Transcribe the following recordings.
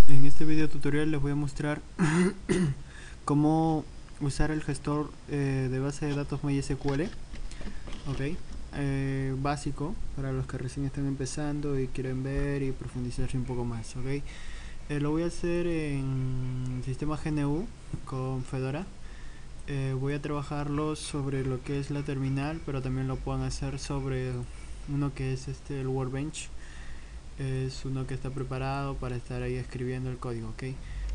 En este video tutorial les voy a mostrar cómo usar el gestor de base de datos MySQL, básico para los que recién están empezando y quieren ver y profundizarse un poco más. Lo voy a hacer en sistema GNU con Fedora. Voy a trabajarlo sobre lo que es la terminal, pero también lo pueden hacer sobre uno que es el Workbench. Es uno que está preparado para estar ahí escribiendo el código.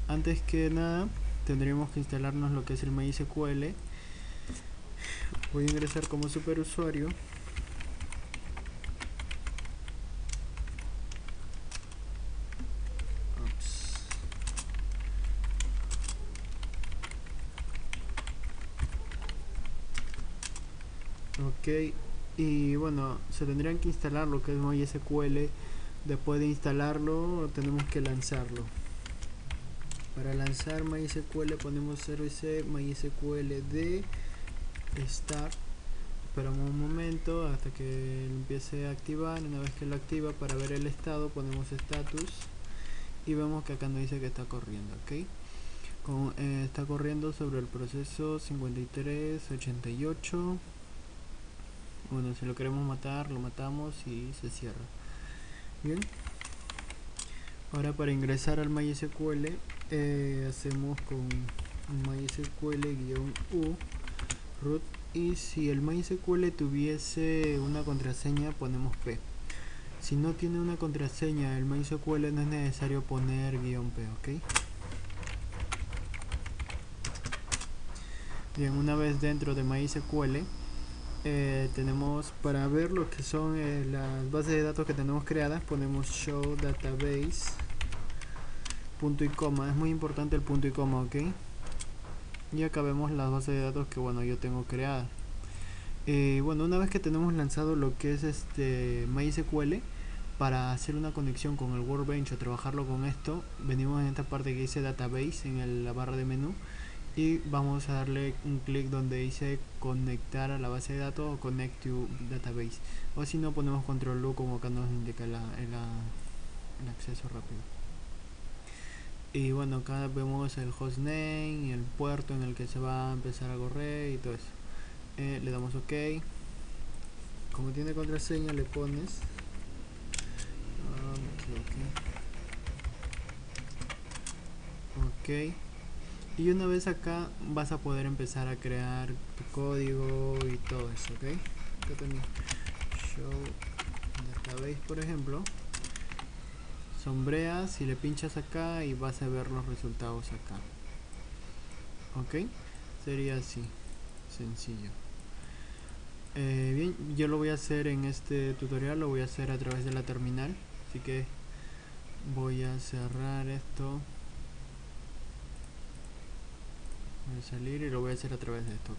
Antes que nada tendríamos que instalarnos lo que es el MySQL. Voy a ingresar como superusuario. Y bueno, se tendrían que instalar lo que es MySQL. Después de instalarlo tenemos que lanzarlo. Para lanzar MySQL ponemos service MySQL de start. Esperamos un momento hasta que empiece a activar. Una vez que lo activa, para ver el estado ponemos status y vemos que acá nos dice que está corriendo. Está corriendo sobre el proceso 5388. Bueno, si lo queremos matar, lo matamos y se cierra. Bien, ahora para ingresar al MySQL hacemos con MySQL-u root, y si el MySQL tuviese una contraseña ponemos P. Si no tiene una contraseña el MySQL, no es necesario poner "-p". Bien, una vez dentro de MySQL tenemos, para ver lo que son las bases de datos que tenemos creadas, ponemos show database punto y coma. Es muy importante el punto y coma. Y acá vemos las bases de datos que yo tengo creadas. Bueno, una vez que tenemos lanzado lo que es MySQL, para hacer una conexión con el Workbench o trabajarlo con esto, venimos en esta parte que dice database en la barra de menú y vamos a darle un clic donde dice conectar a la base de datos o connect to database, o si no ponemos control U como acá nos indica el acceso rápido. Y bueno, acá vemos el hostname y el puerto en el que se va a empezar a correr y todo eso. Le damos OK. Como tiene contraseña le pones OK. Y una vez acá vas a poder empezar a crear tu código y todo eso. Acá también show database, por ejemplo, sombreas y le pinchas acá y vas a ver los resultados acá. Sería así, sencillo. Bien, yo lo voy a hacer en este tutorial, lo voy a hacer a través de la terminal, así que voy a cerrar esto, voy a salir y lo voy a hacer a través de esto.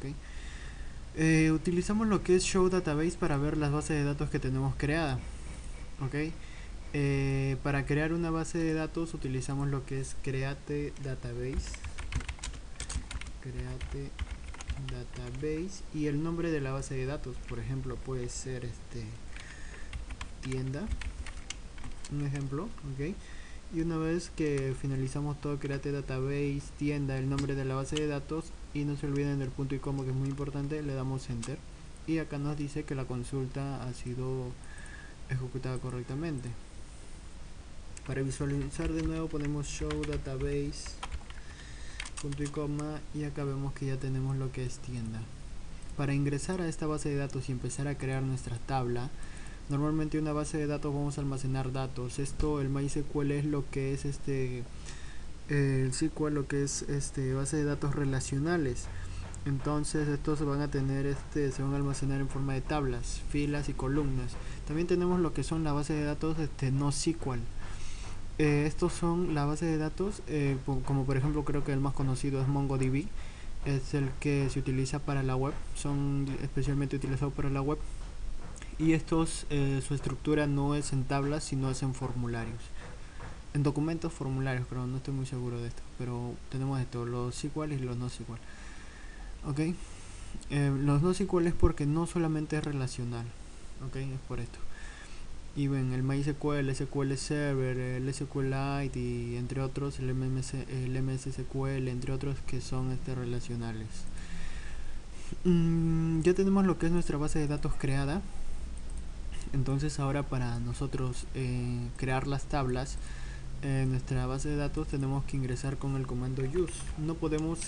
Utilizamos lo que es show database para ver las bases de datos que tenemos creadas. Para crear una base de datos utilizamos lo que es create database y el nombre de la base de datos, por ejemplo, puede ser tienda, un ejemplo. Y una vez que finalizamos todo, create database, tienda, el nombre de la base de datos, y no se olviden del punto y coma, que es muy importante, le damos enter y acá nos dice que la consulta ha sido ejecutada correctamente. Para visualizar de nuevo ponemos show database punto y coma y acá vemos que ya tenemos lo que es tienda. Para ingresar a esta base de datos y empezar a crear nuestra tabla, normalmente una base de datos vamos a almacenar datos. El MySQL es lo que es el SQL, lo que es base de datos relacionales. Entonces estos se van a tener se van a almacenar en forma de tablas, filas y columnas. También tenemos lo que son la base de datos NoSQL. Estos son la base de datos, como por ejemplo creo que el más conocido es MongoDB, es el que se utiliza para la web, son especialmente utilizados para la web. Y estos, su estructura no es en tablas, sino es en formularios, en documentos formularios, pero no estoy muy seguro de esto. Pero tenemos los SQL y los NoSQL. Los NoSQL es porque no solamente es relacional, es por esto. y ven el MySQL, SQL Server, el SQLite y entre otros el MS SQL, entre otros que son relacionales. Ya tenemos lo que es nuestra base de datos creada. Entonces ahora para nosotros crear las tablas en nuestra base de datos tenemos que ingresar con el comando use. No podemos,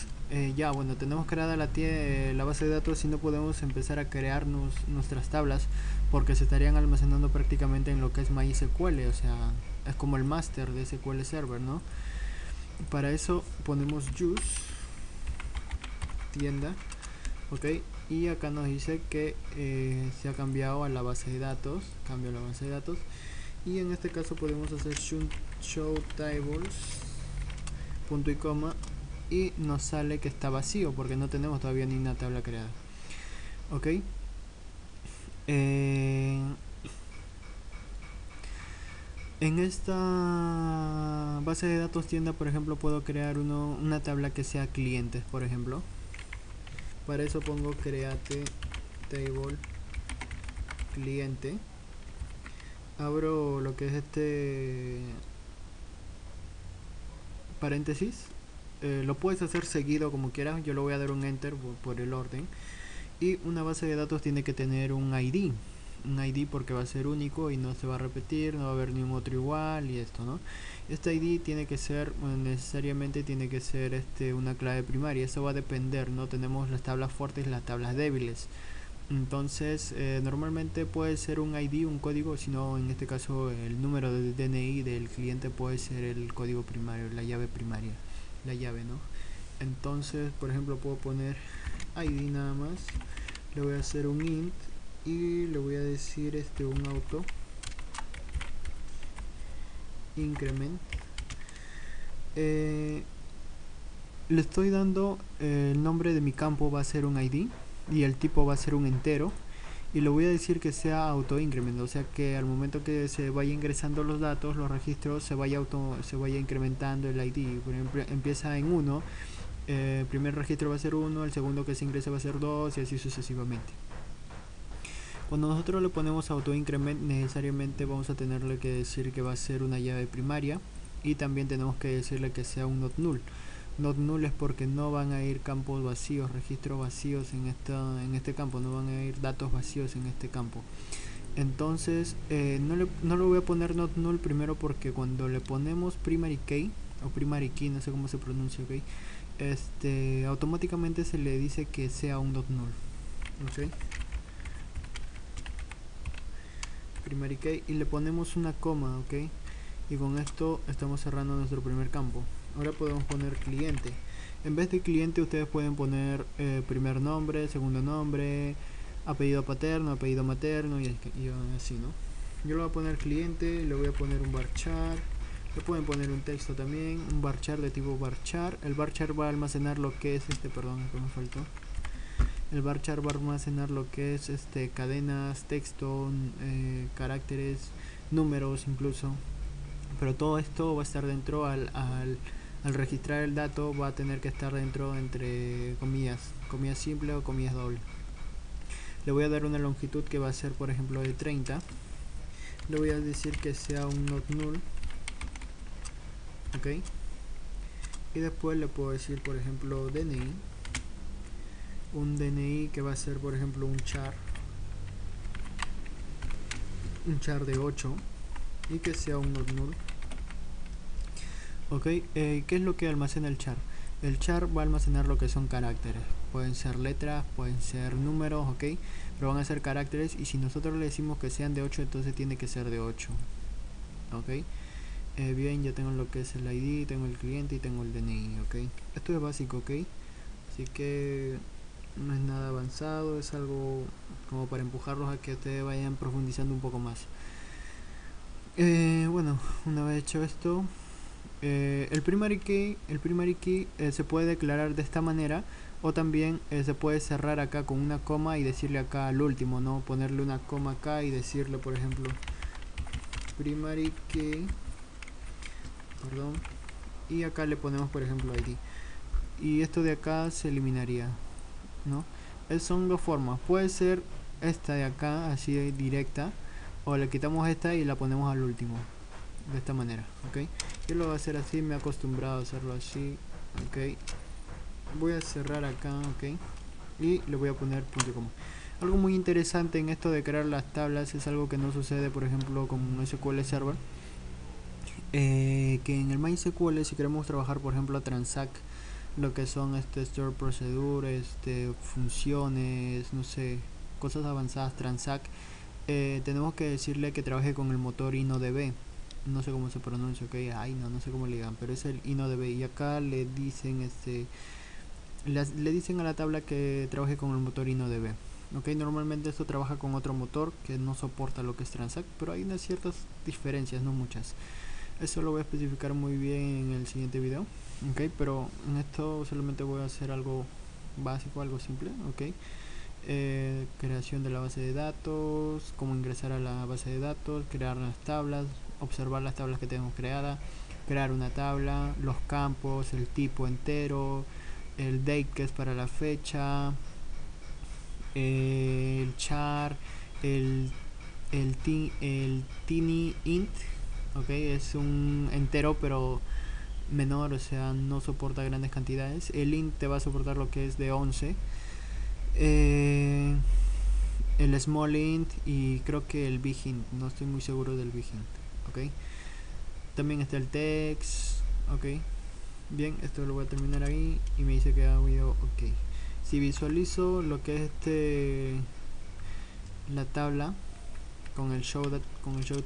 bueno, tenemos creada la base de datos y no podemos empezar a crearnos nuestras tablas porque se estarían almacenando prácticamente en lo que es MySQL, o sea, es como el master de SQL Server, ¿no? Para eso ponemos use tienda, ok, y acá nos dice que se ha cambiado a la base de datos, cambio la base de datos, y en este caso podemos hacer show tables punto y coma y nos sale que está vacío porque no tenemos todavía ni una tabla creada, ok. En esta base de datos tienda, por ejemplo, puedo crear una tabla que sea clientes, por ejemplo. Para eso pongo create table cliente, abro lo que es paréntesis, lo puedes hacer seguido como quieras, yo lo voy a dar un enter por el orden. Y una base de datos tiene que tener un ID porque va a ser único y no se va a repetir, no va a haber ningún otro igual y esto, ¿no? Este ID tiene que ser, necesariamente tiene que ser una clave primaria, eso va a depender, ¿no? Tenemos las tablas fuertes y las tablas débiles. Entonces normalmente puede ser un ID, un código, sino en este caso el número de DNI del cliente puede ser el código primario, la llave primaria, la llave, ¿no? Entonces por ejemplo puedo poner ID nada más, le voy a hacer un int y le voy a decir un auto increment, le estoy dando el nombre de mi campo va a ser un ID y el tipo va a ser un entero y le voy a decir que sea auto increment, o sea que al momento que se vaya ingresando los datos, los registros, se vaya incrementando el ID. Por ejemplo, empieza en 1, el primer registro va a ser 1, el segundo que se ingrese va a ser 2 y así sucesivamente. Cuando nosotros le ponemos auto increment, necesariamente vamos a tenerle que decir que va a ser una llave primaria y también tenemos que decirle que sea un not null. Not null es porque no van a ir campos vacíos, registros vacíos en este campo, no van a ir datos vacíos en este campo. Entonces no le voy a poner not null primero porque cuando le ponemos primary key o primary key, no sé cómo se pronuncia, ok, automáticamente se le dice que sea un not null, ok, primary key, y le ponemos una coma, ok, y con esto estamos cerrando nuestro primer campo. Ahora podemos poner cliente. En vez de cliente ustedes pueden poner primer nombre, segundo nombre, apellido paterno, apellido materno y así, ¿no? Yo le voy a poner cliente, le voy a poner un varchar, le pueden poner un texto también, un varchar de tipo varchar. El varchar va a almacenar lo que es perdón, que me faltó. El varchar va a almacenar lo que es cadenas, texto, caracteres, números incluso. Pero todo esto va a estar dentro al registrar el dato, va a tener que estar dentro entre comillas simple o comillas doble. Le voy a dar una longitud que va a ser por ejemplo de 30. Le voy a decir que sea un not null, ok, y después le puedo decir por ejemplo DNI, un DNI que va a ser por ejemplo un char de 8 y que sea un not null. Ok, ¿qué es lo que almacena el char? El char va a almacenar lo que son caracteres, pueden ser letras, pueden ser números, ok, pero van a ser caracteres y si nosotros le decimos que sean de 8, entonces tiene que ser de 8, ok. Bien, ya tengo lo que es el ID, tengo el cliente y tengo el DNI, ok. Esto es básico, ok, así que no es nada avanzado, es algo como para empujarlos a que ustedes vayan profundizando un poco más. Bueno, una vez hecho esto, el primary key se puede declarar de esta manera o también se puede cerrar acá con una coma y decirle acá al último, ¿no? Ponerle una coma acá y decirle por ejemplo primary key, perdón, y acá le ponemos por ejemplo ID y esto de acá se eliminaría, ¿no? Son dos formas, puede ser esta de acá así de directa o le quitamos esta y la ponemos al último, de esta manera, ok. Yo lo voy a hacer así, me he acostumbrado a hacerlo así, ok. Voy a cerrar acá, ok, y le voy a poner punto y coma. Algo muy interesante en esto de crear las tablas es algo que no sucede, por ejemplo, con SQL Server, que en el MySQL, si queremos trabajar, por ejemplo, a Transact, lo que son store procedure, funciones, no sé, cosas avanzadas, Transact, tenemos que decirle que trabaje con el motor InnoDB. No sé cómo se pronuncia, ok, ay no sé cómo le digan, pero es el InnoDB. Y acá le dicen le dicen a la tabla que trabaje con el motor InnoDB. Ok, normalmente esto trabaja con otro motor que no soporta lo que es Transact, pero hay unas ciertas diferencias, no muchas. Eso lo voy a especificar muy bien en el siguiente video, ok, pero en esto solamente voy a hacer algo básico, algo simple, ok. Creación de la base de datos, cómo ingresar a la base de datos, crear las tablas, observar las tablas que tenemos creadas, crear una tabla, los campos, el tipo entero, el date que es para la fecha, el char, el, el tiny int, ok, es un entero pero menor, o sea, no soporta grandes cantidades. El int te va a soportar lo que es de 11. El small int y creo que el big int, no estoy muy seguro del big int, ok. También está el text, ok. Bien, esto lo voy a terminar ahí y me dice que ha habido, ok. Si visualizo lo que es la tabla con el show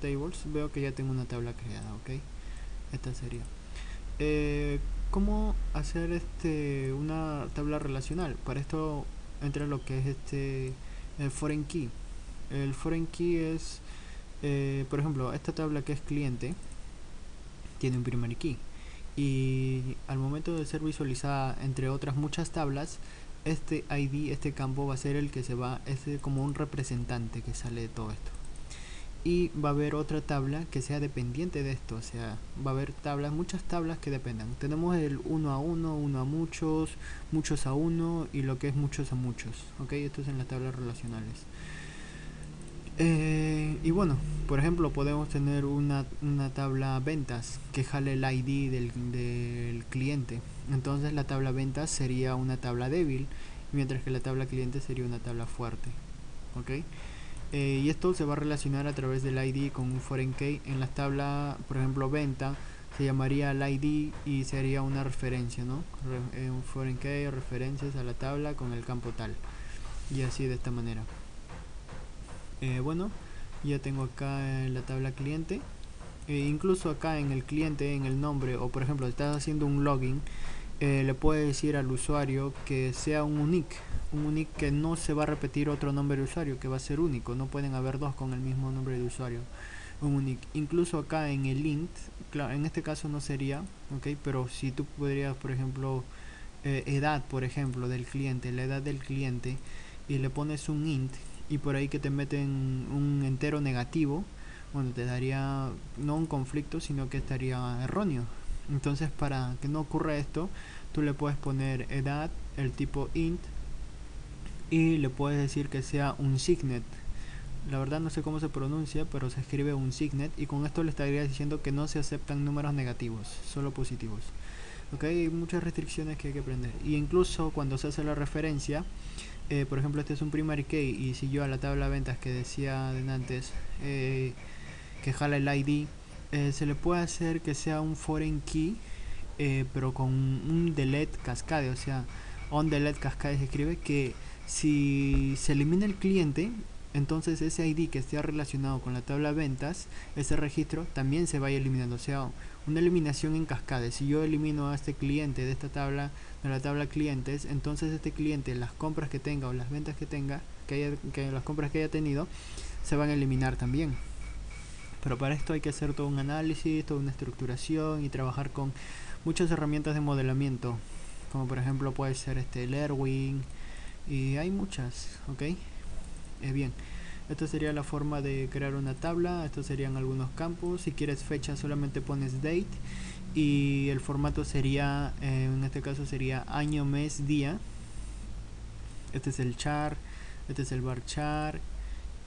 tables, veo que ya tengo una tabla creada, ok. Esta sería cómo hacer una tabla relacional. Para esto entra lo que es el foreign key. El foreign key es por ejemplo, esta tabla que es cliente tiene un primer key y al momento de ser visualizada entre otras muchas tablas, este ID, este campo va a ser el que es como un representante que sale de todo esto. Y va a haber otra tabla que sea dependiente de esto, o sea, va a haber muchas tablas que dependan. Tenemos el 1 a 1, 1 a muchos, muchos a 1 y lo que es muchos a muchos, ok, esto es en las tablas relacionales. Y bueno, por ejemplo, podemos tener una tabla ventas que jale el ID del cliente. Entonces la tabla ventas sería una tabla débil, mientras que la tabla cliente sería una tabla fuerte, ok. Y esto se va a relacionar a través del ID con un foreign key. En la tabla, por ejemplo, venta, se llamaría el ID y sería una referencia, ¿no? Un foreign key, referencias a la tabla con el campo tal. Y así de esta manera. Bueno, ya tengo acá la tabla cliente. Incluso acá en el cliente, en el nombre, o por ejemplo, estás haciendo un login, le puedes decir al usuario que sea un unique que no se va a repetir otro nombre de usuario, que va a ser único, no pueden haber dos con el mismo nombre de usuario, un unique. Incluso acá en el int, claro, en este caso no sería, ok, pero si tú podrías, por ejemplo, edad, por ejemplo, del cliente, la edad del cliente, y le pones un int, y por ahí que te meten un entero negativo, bueno, te daría no un conflicto, sino que estaría erróneo. Entonces, para que no ocurra esto, tú le puedes poner edad, el tipo int, y le puedes decir que sea un signet. La verdad no sé cómo se pronuncia, pero se escribe un signet, y con esto le estaría diciendo que no se aceptan números negativos, solo positivos. Ok, hay muchas restricciones que hay que aprender. Y incluso cuando se hace la referencia, por ejemplo, este es un primary key, y si yo a la tabla de ventas que decía antes, que jala el ID, se le puede hacer que sea un foreign key, pero con un delete cascade, o sea, on delete cascade se escribe, que si se elimina el cliente, entonces ese ID que esté relacionado con la tabla de ventas, ese registro también se vaya eliminando, o sea, una eliminación en cascade. Si yo elimino a este cliente de esta tabla, de la tabla clientes, entonces este cliente, las compras que tenga o las ventas que tenga, que las compras que haya tenido, se van a eliminar también. Pero para esto hay que hacer todo un análisis, toda una estructuración y trabajar con muchas herramientas de modelamiento, como por ejemplo puede ser el Erwin, y hay muchas, ok. Bien, esta sería la forma de crear una tabla. Estos serían algunos campos. Si quieres fecha, solamente pones date, y el formato sería, en este caso sería año, mes, día. Este es el char, este es el bar char,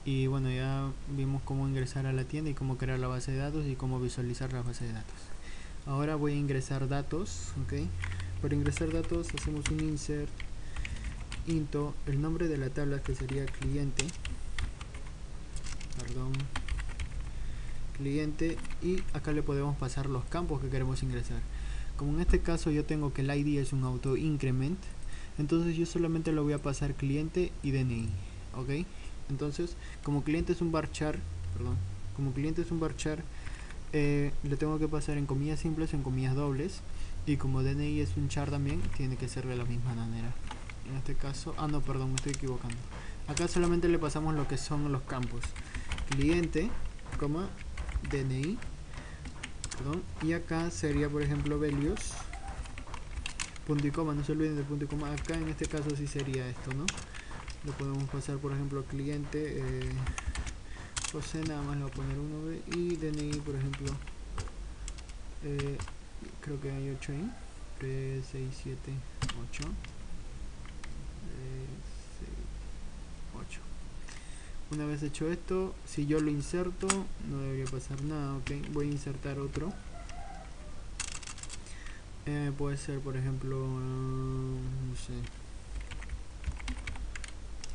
Y bueno, ya vimos cómo ingresar a la tienda y cómo crear la base de datos y cómo visualizar la base de datos. Ahora voy a ingresar datos, ok. Para ingresar datos hacemos un insert into el nombre de la tabla, que sería cliente, y acá le podemos pasar los campos que queremos ingresar. Como en este caso yo tengo que el ID es un auto increment, entonces yo solamente le voy a pasar cliente y DNI, ok. Entonces como cliente es un varchar, le tengo que pasar en comillas simples o en comillas dobles, y como DNI es un char también, tiene que ser de la misma manera. En este caso, no, perdón, me estoy equivocando. Acá solamente le pasamos lo que son los campos: cliente, DNI, y acá sería, por ejemplo, values, punto y coma, no se olviden del punto y coma. Acá en este caso sí sería esto, ¿no? Le podemos pasar, por ejemplo, cliente, José, nada más le voy a poner un nombre, y DNI, por ejemplo, creo que hay 8 ahí, 3, 6, 7, 8, 8. Una vez hecho esto, si yo lo inserto, no debería pasar nada, ok. Voy a insertar otro. Puede ser, por ejemplo, no sé,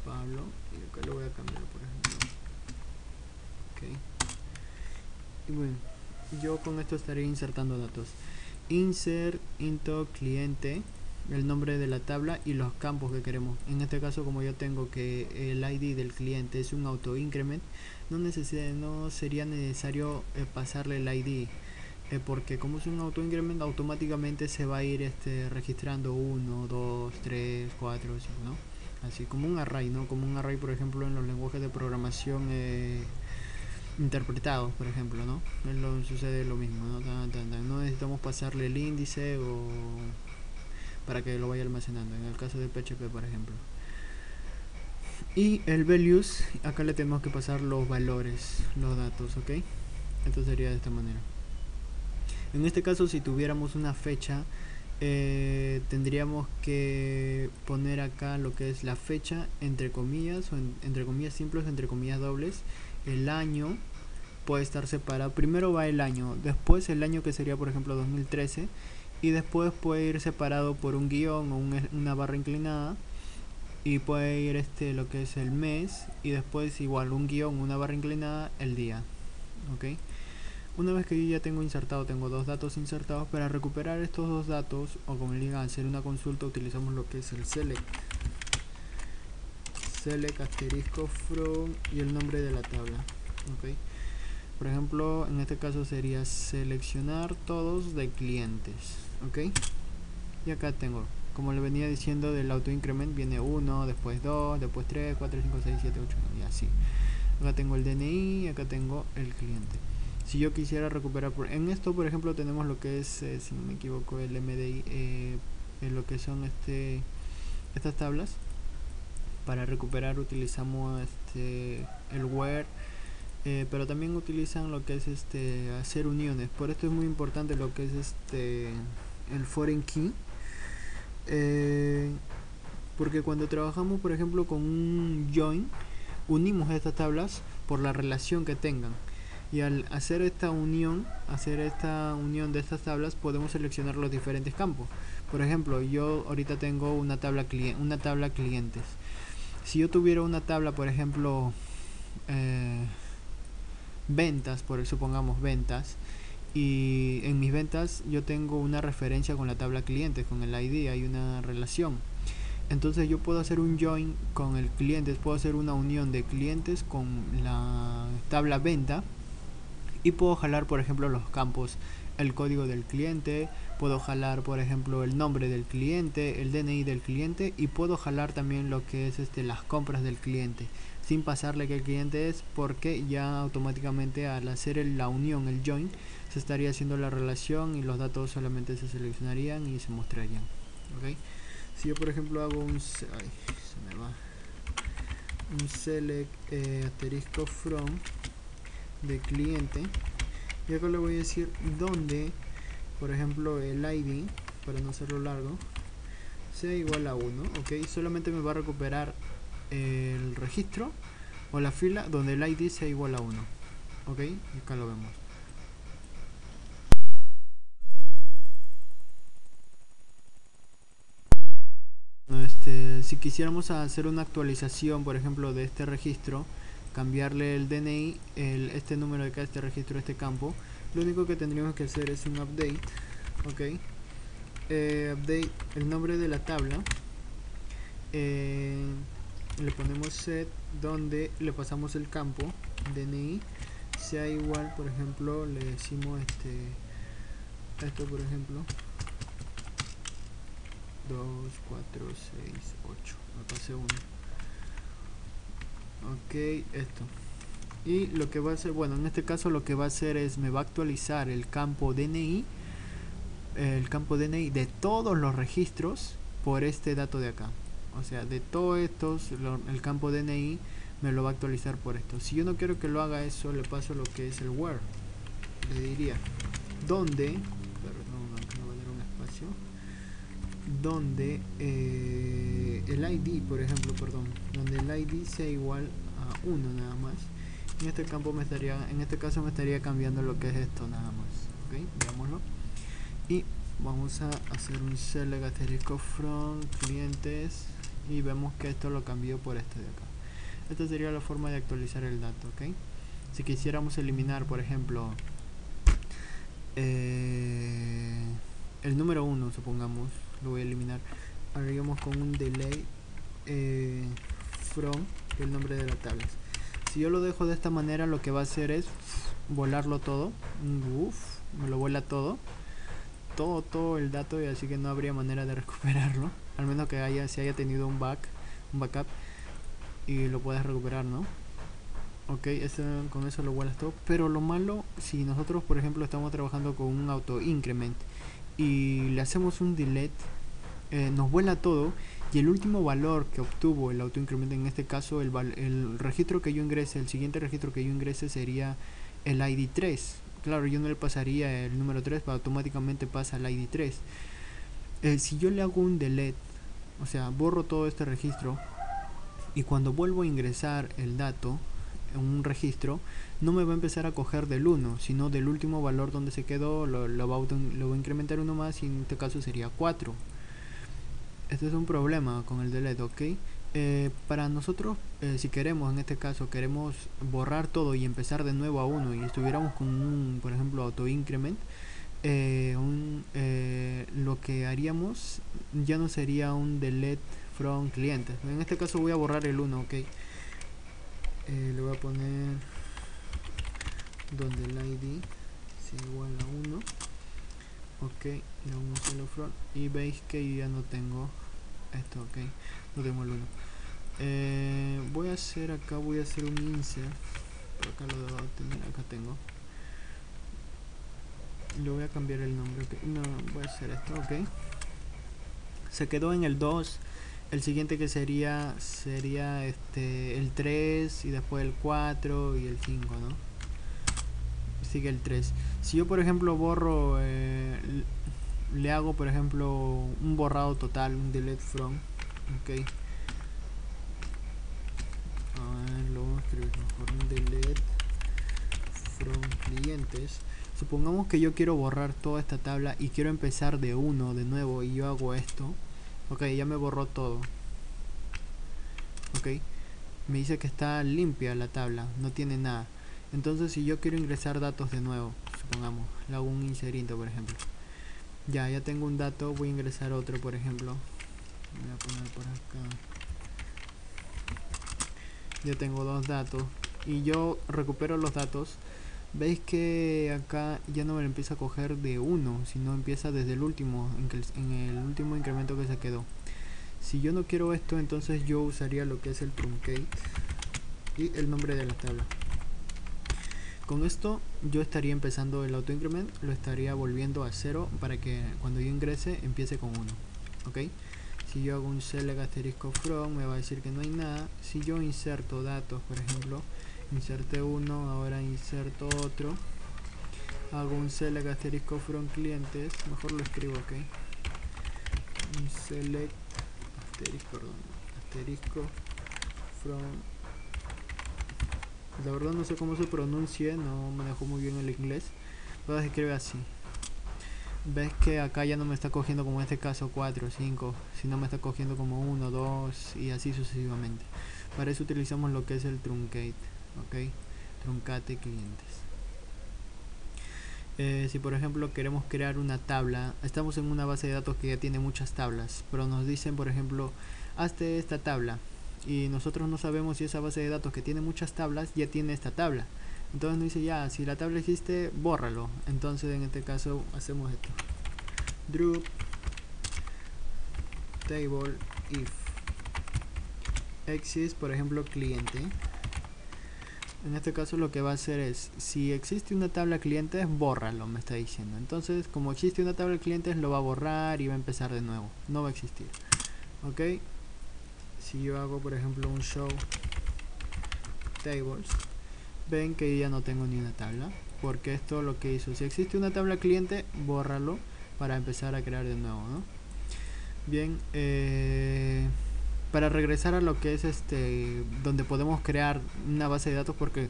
Pablo, y acá lo voy a cambiar, por ejemplo, ok. Y bueno, yo con esto estaré insertando datos. Insert into cliente, el nombre de la tabla y los campos que queremos. En este caso, como yo tengo que el ID del cliente es un auto increment, no sería necesario pasarle el ID, porque como es un auto increment, automáticamente se va a ir registrando 1, 2, 3, 4, 5, ¿no? Así como un array, ¿no? Como un array, por ejemplo, en los lenguajes de programación interpretados, por ejemplo, ¿no? Sucede lo mismo, ¿no? No necesitamos pasarle el índice o para que lo vaya almacenando, en el caso de PHP, por ejemplo. Y el values, acá le tenemos que pasar los valores, los datos, ¿ok? Esto sería de esta manera. En este caso, si tuviéramos una fecha, tendríamos que poner acá lo que es la fecha entre comillas, o entre comillas simples o entre comillas dobles. El año puede estar separado, primero va el año, después el año, que sería por ejemplo 2013, y después puede ir separado por un guión o una barra inclinada, y puede ir lo que es el mes, y después igual un guión, una barra inclinada, el día, ok. Una vez que yo ya tengo insertado, tengo dos datos insertados, para recuperar estos dos datos, o como le digan, hacer una consulta, utilizamos lo que es el select asterisco from y el nombre de la tabla, ok. Por ejemplo, en este caso sería seleccionar todos de clientes, ok. Y acá tengo, como le venía diciendo, del auto increment viene 1, después 2, después 3, 4, 5, 6, 7, 8, y así. Acá tengo el DNI, acá tengo el cliente. Si yo quisiera recuperar, en esto por ejemplo tenemos lo que es, si no me equivoco, el MDI, en lo que son estas tablas. Para recuperar utilizamos el where, pero también utilizan lo que es hacer uniones. Por esto es muy importante lo que es el foreign key, porque cuando trabajamos por ejemplo con un join, unimos estas tablas por la relación que tengan, y al hacer esta unión de estas tablas, podemos seleccionar los diferentes campos. Por ejemplo, yo ahorita tengo una tabla clientes. Si yo tuviera una tabla, por ejemplo, ventas, supongamos ventas, y en mis ventas yo tengo una referencia con la tabla clientes, con el ID, hay una relación. Entonces yo puedo hacer un join con el clientes, puedo hacer una unión de clientes con la tabla venta, y puedo jalar por ejemplo los campos, el código del cliente, puedo jalar por ejemplo el nombre del cliente, el DNI del cliente, y puedo jalar también lo que es las compras del cliente, sin pasarle que el cliente es, porque ya automáticamente al hacer la unión, el join, se estaría haciendo la relación y los datos solamente se seleccionarían y se mostrarían, ¿ok? Si yo por ejemplo hago un select asterisco from de cliente, y acá le voy a decir donde, por ejemplo, el ID, para no hacerlo largo, sea igual a 1, ok. Solamente me va a recuperar el registro o la fila donde el ID sea igual a 1. Ok, y acá lo vemos. Si quisiéramos hacer una actualización, por ejemplo, de este registro, cambiarle el DNI, este número de acá, este registro, este campo, lo único que tendríamos que hacer es un update. Ok, update el nombre de la tabla, le ponemos set, donde le pasamos el campo DNI sea igual, por ejemplo, le decimos esto, por ejemplo 2, 4, 6, 8, me pasé 1. Ok, esto. Y lo que va a hacer, bueno, en este caso lo que va a hacer es, me va a actualizar el campo DNI de todos los registros por este dato de acá. O sea, de todos estos, el campo DNI me lo va a actualizar por esto. Si yo no quiero que lo haga eso, le paso lo que es el where. Le diría, donde, perdón, acá no va a dar un espacio, donde el ID, por ejemplo, donde el ID sea igual a 1 nada más. En este campo en este caso me estaría cambiando lo que es esto nada más. Ok, veámoslo. Y vamos a hacer un select asterisco from clientes y vemos que esto lo cambió por este de acá. Esta sería la forma de actualizar el dato. Ok, si quisiéramos eliminar, por ejemplo, el número 1, supongamos, lo voy a eliminar, haríamos con un delay from el nombre de la tabla. Si yo lo dejo de esta manera, lo que va a hacer es volarlo todo. Me lo vuela todo el dato, y así que no habría manera de recuperarlo, al menos que se haya tenido un backup y lo puedas recuperar, ¿no? Ok, con eso lo vuelas todo. Pero lo malo, si nosotros por ejemplo estamos trabajando con un auto increment y le hacemos un delete, nos vuela todo, y el último valor que obtuvo el auto increment, en este caso el registro que yo ingrese, el siguiente registro que yo ingrese sería el ID 3. Claro, yo no le pasaría el número 3, pero automáticamente pasa el ID 3. Si yo le hago un delete, o sea, borro todo este registro, y cuando vuelvo a ingresar el dato en un registro, no me va a empezar a coger del 1, sino del último valor donde se quedó, lo va a incrementar uno más, y en este caso sería 4. Este es un problema con el delete, ok. Para nosotros, si queremos, en este caso, queremos borrar todo y empezar de nuevo a 1, y estuviéramos con un, por ejemplo, auto increment, lo que haríamos ya no sería un delete from clientes. En este caso voy a borrar el 1, ok. Le voy a poner donde el ID sea igual a 1. Ok, le hago un solo from, y veis que ya no tengo esto, ok, no tengo el 1. Voy a hacer un insert, por acá lo debo tener, acá tengo, le voy a cambiar el nombre, okay. No, voy a hacer esto, ok, se quedó en el 2, el siguiente que sería el 3, y después el 4 y el 5, ¿no? Sigue el 3. Si yo por ejemplo borro, le hago por ejemplo un borrado total, un delete from, ok, lo vamos a escribir mejor, un delete from clientes. Supongamos que yo quiero borrar toda esta tabla y quiero empezar de 1 de nuevo, y yo hago esto, ok, ya me borró todo, ok, me dice que está limpia la tabla, no tiene nada. Entonces si yo quiero ingresar datos de nuevo, supongamos, le hago un insert, por ejemplo, ya tengo un dato, voy a ingresar otro, por ejemplo, voy a poner por acá, ya tengo dos datos, y yo recupero los datos. Veis que acá ya no me lo empieza a coger de 1, sino empieza desde el último, en el último incremento que se quedó. Si yo no quiero esto, entonces yo usaría lo que es el truncate y el nombre de la tabla. Con esto yo estaría empezando el auto increment, lo estaría volviendo a 0 para que cuando yo ingrese empiece con 1, ok. Si yo hago un select asterisco from, me va a decir que no hay nada. Si yo inserto datos, por ejemplo, inserte 1, ahora inserto otro, hago un select asterisco from clientes, mejor lo escribo, ok, un select asterisco from La verdad no sé cómo se pronuncia, no manejo muy bien el inglés, pero se escribe así. Ves que acá ya no me está cogiendo como en este caso 4 o 5, sino me está cogiendo como 1, 2 y así sucesivamente. Para eso utilizamos lo que es el truncate, ok, truncate clientes. Si por ejemplo queremos crear una tabla, estamos en una base de datos que ya tiene muchas tablas, pero nos dicen por ejemplo, hazte esta tabla, y nosotros no sabemos si esa base de datos que tiene muchas tablas ya tiene esta tabla. Entonces nos dice, ya, si la tabla existe, bórralo. Entonces en este caso hacemos esto, drop table if exist, por ejemplo, cliente. En este caso lo que va a hacer es, si existe una tabla clientes, bórralo, me está diciendo. Entonces, como existe una tabla clientes, lo va a borrar y va a empezar de nuevo. No va a existir. Ok. Si yo hago, por ejemplo, un show tables, ven que ya no tengo ni una tabla. Porque esto lo que hizo, si existe una tabla cliente, bórralo para empezar a crear de nuevo, ¿no? Bien, para regresar a lo que es donde podemos crear una base de datos, porque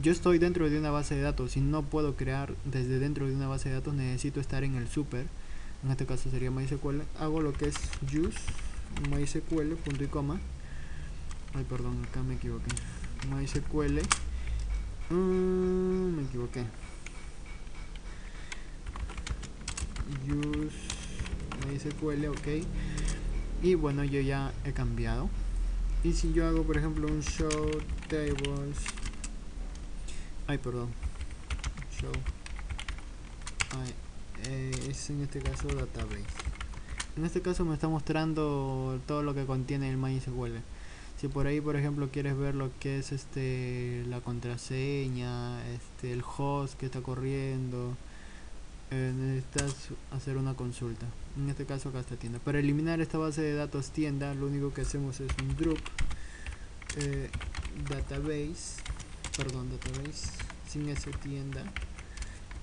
yo estoy dentro de una base de datos y no puedo crear desde dentro de una base de datos, necesito estar en el super. En este caso sería MySQL. Hago lo que es use MySQL, punto y coma. Ay, perdón, acá me equivoqué. MySQL. Me equivoqué. Use MySQL, ok. Y bueno, yo ya he cambiado. Y si yo hago, por ejemplo, un show tables. Ay, perdón. Show. Es en este caso database. En este caso me está mostrando todo lo que contiene el MySQL. Si por ahí, por ejemplo, quieres ver lo que es la contraseña, el host que está corriendo, necesitas hacer una consulta. En este caso acá está tienda. Para eliminar esta base de datos tienda, lo único que hacemos es un drop database, sin ese tienda,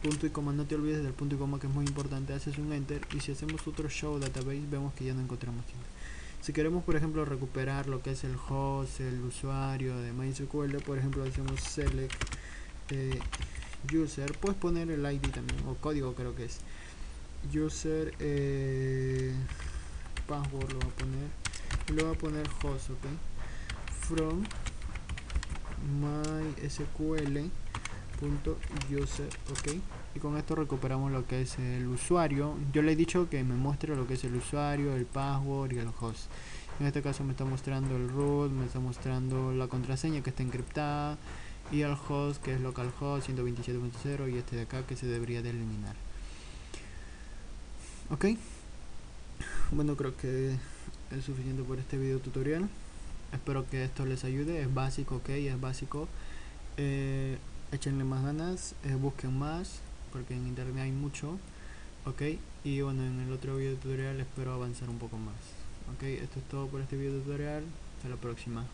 punto y coma. No te olvides del punto y coma, que es muy importante. Haces un enter y si hacemos otro show database, vemos que ya no encontramos tienda. Si queremos, por ejemplo, recuperar lo que es el host, el usuario de MySQL, por ejemplo, hacemos select user. Puedes poner el ID también, o código creo que es user, password lo va a poner y lo va a poner host, ok, from mysql.user, ok, y con esto recuperamos lo que es el usuario. Yo le he dicho que me muestre lo que es el usuario, el password y el host. En este caso me está mostrando el root, me está mostrando la contraseña que está encriptada y el host que es localhost 127.0 y este de acá que se debería de eliminar. Ok, bueno, creo que es suficiente por este video tutorial. Espero que esto les ayude. Es básico, ok, es básico. Échenle más ganas, busquen más, porque en internet hay mucho, ok. Y bueno, en el otro video tutorial espero avanzar un poco más, ok. Esto es todo por este video tutorial. Hasta la próxima.